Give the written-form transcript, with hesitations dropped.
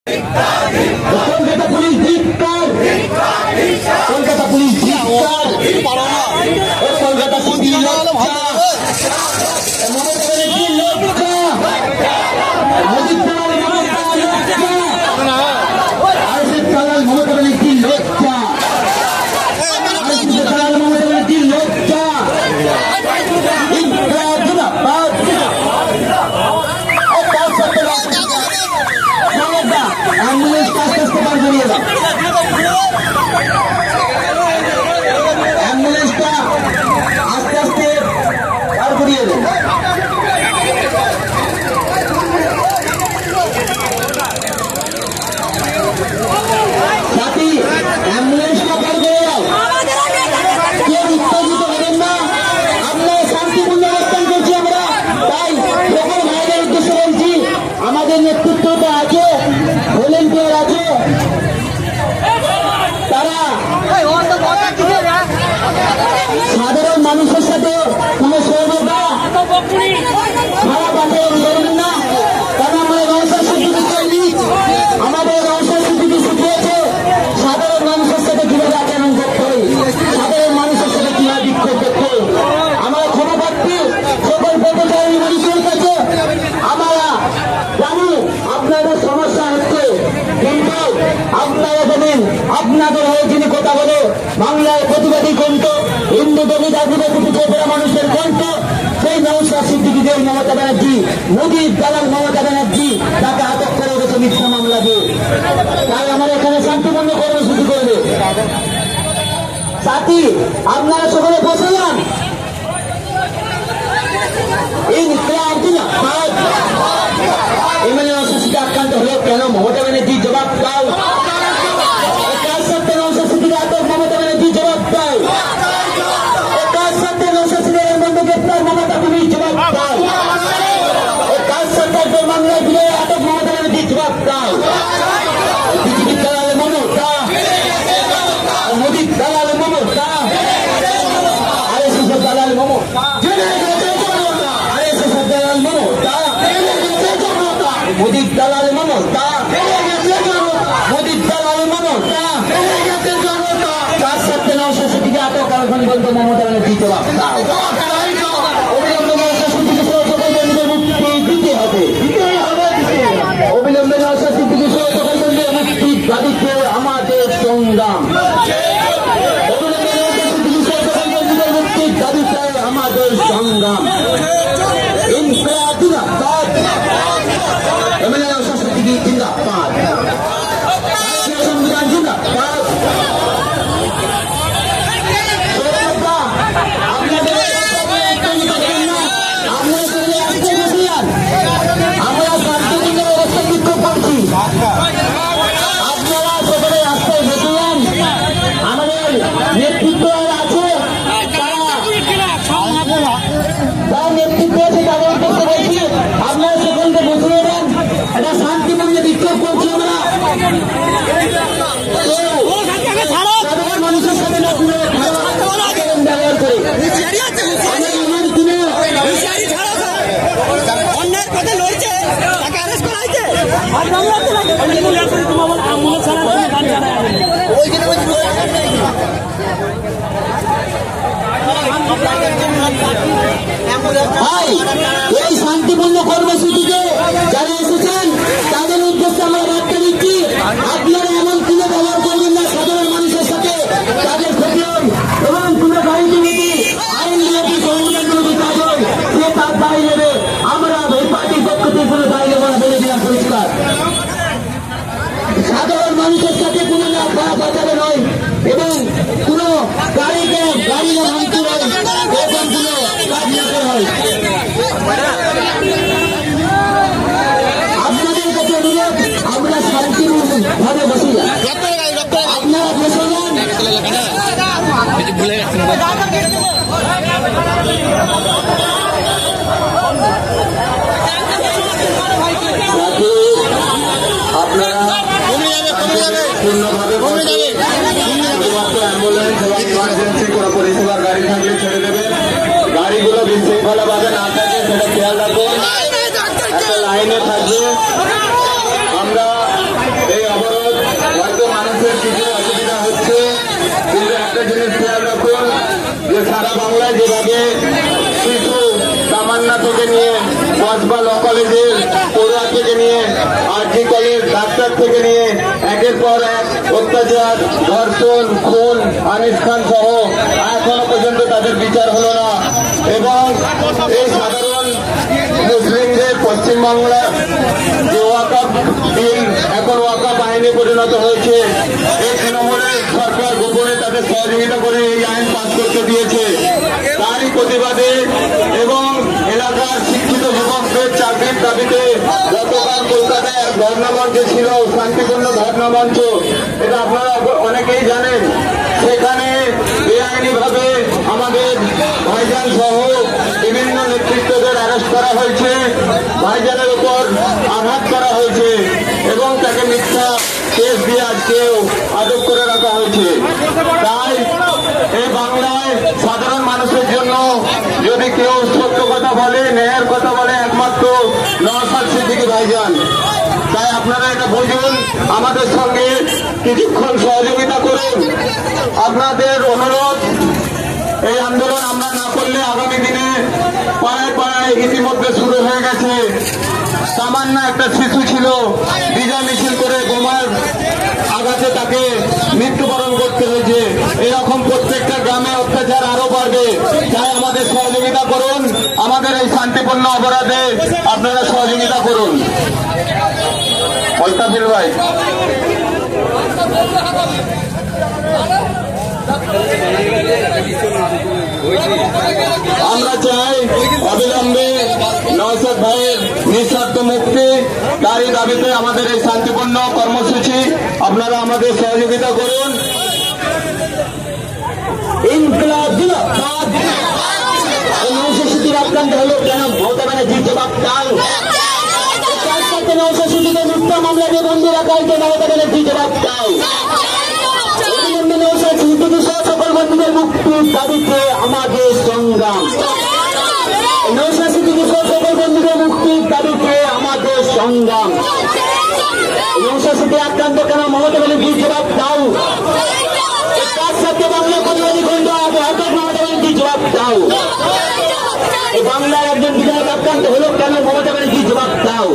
Kolkata police ধিক্কার, Kolkata police ধিক্কার, Kolkata city লজ্জা, মমতা ব্যানার্জি লজ্জা, অজিত পাওয়ার মমতা লজ্জা, আরএসএস দালাল মমতা ব্যানার্জি লজ্জা, আরএসএস দালাল মমতা ব্যানার্জি লজ্জা, ইনকলাব জিন্দাবাদ, অ্যাম্বুলেন্স আস্তে আস্তে বার করিয়ে দাও, অ্যাম্বুলেন্সটা আস্তে আস্তে বার করিয়ে দাও। সাথী অ্যাম্বুলেন্সটা বার করে দাও, কেউ উত্তেজিত হবেন না, আমরা শান্তিপূর্ণ অবস্থান করছি। আমরা তাই সকল ভাইদের উদ্দেশ্যে বলছি, আমাদের নেতৃত্বটা আছে, ভলেন্টিয়ার আছে, তারা সাধারণ মানুষের সাথে কোনো সহযোগিতা খারাপ আচরণ করবেন না। কারণ আমাদের ব্যবসার স্বীকৃতি তৈরি, আমাদের ব্যবসার স্বীকৃতি শিখিয়েছে সাধারণ মানুষের সাথে কিভাবে আচরণ করতে হয়, সাধারণ মানুষের সাথে কিভাবে বিক্ষোভ করতে হয়। আমরা ক্ষমা প্রার্থী সকল পথচারী মানুষের কাছে আমরা জানি আপনাদের সমস্যা হচ্ছে, কিন্তু আপনারা জানেন আপনাদের হয়ে যিনি কথা বলে বাংলায় প্রতিবাদী কণ্ঠ, হিন্দু দলিত আদিবাসী পিছিয়ে মানুষের কণ্ঠ, সেই নওশাদ সিদ্দিকীদের মমতা ব্যানার্জি, মোদীর দালাল মমতা ব্যানার্জি তাকে আটক করে গেছে মিথ্যা মামলা দিয়ে। তাই আমার এখানে শান্তিপূর্ণ কর্মসূচি করবে। সাথী আপনারা সকলে বসে যান। এমএলএ নওশাদকে আক্রান্ত হলো কেন? মমতা ব্যানার্জি জবাব দাও। কার সাথে নওশাদ সিদ্দিকী আটক? মমতা ব্যানার্জি জবাব দাও। কার সাথে নওশাদ সিদ্দিকীর বন্ধু গ্রেপ্তার? মমতা তুমি জবাব দাও। কার সাথে মামলায় দিলে আটক? মমতা ব্যানার্জি জবাব দাও। বিজেপির দালাল মমতা, মোদীর দালাল মমতা, আরএসএসের দালাল মমতা, আরএসএসের দালাল মমতা, মোদীর দালাল মমতা, মোদীর দালাল মমতা, কার সাথে নওশাদ সিদ্দিকী আটক? এখন বলতো মমতা ব্যানার্জি জবাব দাও। অবিলম্বে নওশাদ সিদ্দিকী সহ সকল বন্দীদের মুক্তি দিতে হবে, অবিলম্বে নওশাদ সিদ্দিকী সহ সকল বন্দীদের মুক্তির দাবিতে আমাদের সংগ্রাম, অবিলম্বে নওশাদ সিদ্দিকী সহ সকল বন্দীদের মুক্তির দাবিতে আমাদের সংগ্রাম। ইনকলাব জিন্দাবাদ, এমএলএ নওশাদ সিদ্দিকী জিন্দাবাদ, সংবিধান জিন্দাবাদ। আমরা শান্তিপূর্ণ অবস্থান বিক্ষোভ করছি, আপনারা সকলে রাস্তায় বসে যান। আমাদের নেতৃত্ব আছে, তার নেতৃত্ব আছে, তাদের উদ্দেশ্যে বলছি আপনারা সকলকে বসিয়ে দেন। এটা শান্তিপূর্ণ বিক্ষোভ করছি আমরা, সাধারণ মানুষের সাথে না ব্যবহার করে অন্যায়ের পথে লড়ছে, তাকে অ্যারেস্ট করা হয়েছে। এই শান্তিপূর্ণ কর্মসূচিতে যারা এসেছেন তাদের উদ্দেশ্যে আমরা বার্তা দিচ্ছি, আপনারা এমন কিনে ব্যবহার করবেন না সাধারণ মানুষের সাথে, তাদের ক্ষতি হয় এবং কোনো গাড়ি বিরোধী, আইন বিরোধী, সংবিধান বিরোধী কাজ হয়, সে তার দায় নেবে। আমরা এই পার্টির পক্ষ থেকে কোনো দায় নেব না, বলে দিলাম পরিষ্কার। সাধারণ মানুষের সাথে কোনো না খারাপ আচরণ নয় এবং কোনো গাড়িকে গাড়ি না ভাঙতে হয়, এরকম কোনো কাজ না করা হয়। আপনাদের কাছে অনুরোধ, আমরা শান্তিভাবে বসে যাই, আপনারা বসে যান। আপনারা পূর্ণভাবে অ্যাম্বুলেন্স এবং ইমার্জেন্সি কোনো পরিষেবার গাড়ি থাকলে ছেড়ে দেবেন। গাড়িগুলো বিশৃঙ্খলাভাবে না থাকে সেটা খেয়াল রাখুন, একটা লাইনে থাকবে। আমরা কসবা ল কলেজের পড়ুয়া থেকে নিয়ে আরজি কলেজ ডাক্তার থেকে নিয়ে একের পর এক অত্যাচার, ধর্ষণ, খুন, আনিস খান সহ এখনো পর্যন্ত তাদের বিচার হলো না। এবং এই সাধারণ মুসলিমদের পশ্চিমবাংলার যে ওয়াকফ বিল এখন ওয়াকফ আইনে পরিণত হয়েছে, এই তৃণমূলের সরকার গোপনে তাদের সহযোগিতা করে এই আইন পাস করতে দিয়েছে। তারই প্রতিবাদে এবং এলাকার শিক্ষিত যুবকদের চাকরির দাবিতে গতকাল কলকাতায় এক ধর্ণা মঞ্চ ছিল, শান্তিপূর্ণ ধর্ণা মঞ্চ। এটা আপনারা অনেকেই জানেন। সেখানে বেআইনিভাবে আমাদের ভাইজান সহ বিভিন্ন নেতৃত্বদের অ্যারেস্ট করা হয়েছে, ভাইজানের উপর আঘাত করা হয়েছে এবং তাকে মিথ্যা কেস দিয়ে আজকেও আটক করে রাখা হয়েছে। তাই এই বাংলায় সাধারণ মানুষের জন্য যদি কেউ সত্য কথা বলে, ন্যায়ের কথা বলে, একমাত্র নওশাদ সিদ্দিকী ভাইজান। তাই আপনারা এটা বুঝুন, আমাদের সঙ্গে কিছুক্ষণ সহযোগিতা করুন। আপনাদের অনুরোধ, এই আন্দোলন আমরা না করলে আগামী দিনে পাড়ায় পাড়ায় ইতিমধ্যে শুরু হয়ে গেছে। সামান্য একটা শিশু ছিল, বিজয় মিছিল করে বোমার আঘাতে তাকে মৃত্যুবরণ করতে হয়েছে। এরকম প্রত্যেকটা গ্রামে অত্যাচার আরো বাড়বে। তাই আমাদের সহযোগিতা করুন, আমাদের এই শান্তিপূর্ণ অপরাধে আপনারা সহযোগিতা করুন। মুস্তাফির ভাই, আমরা চাই অবিলম্বে নওশাদ ভাইয়ের নিঃশর্ত মুক্তি। তারই দাবিতে আমাদের এই শান্তিপূর্ণ কর্মসূচি, আপনারা আমাদের সহযোগিতা করুন। ইনকিলাব জিন্দাবাদ। নওশাদ সিদ্দিকী আক্রান্ত হলো কেন? মমতা ব্যানার্জির জবাব দাও। তার সাথে নওশাদ সিদ্দিকীকে মিথ্যা মামলা দিয়ে বন্ধু রাখা হয়েছে, মমতা ব্যানার্জির জবাব দাও। অবিলম্বে নওশাদ সিদ্দিকী সহ সকল বন্ধুদের মুক্তির দাবিতে আমাদের সংগ্রাম। নওশাদ সিদ্দিকী সহ সকল বন্ধুদের মুক্তির দাবিতে আমাদের সংগ্রাম। নওশাদ সিদ্দিকী আক্রান্ত কেন? মমতা ব্যানার্জির জবাব দাও। তার সাথে বাংলা কল্যাণী খণ্ড হঠাৎ মমতা ব্যানার্জির জবাব দাও। এই বাংলার একজন বিধায়ক আক্রান্ত হলো কেন? মমতা ব্যানার্জির জবাব দাও।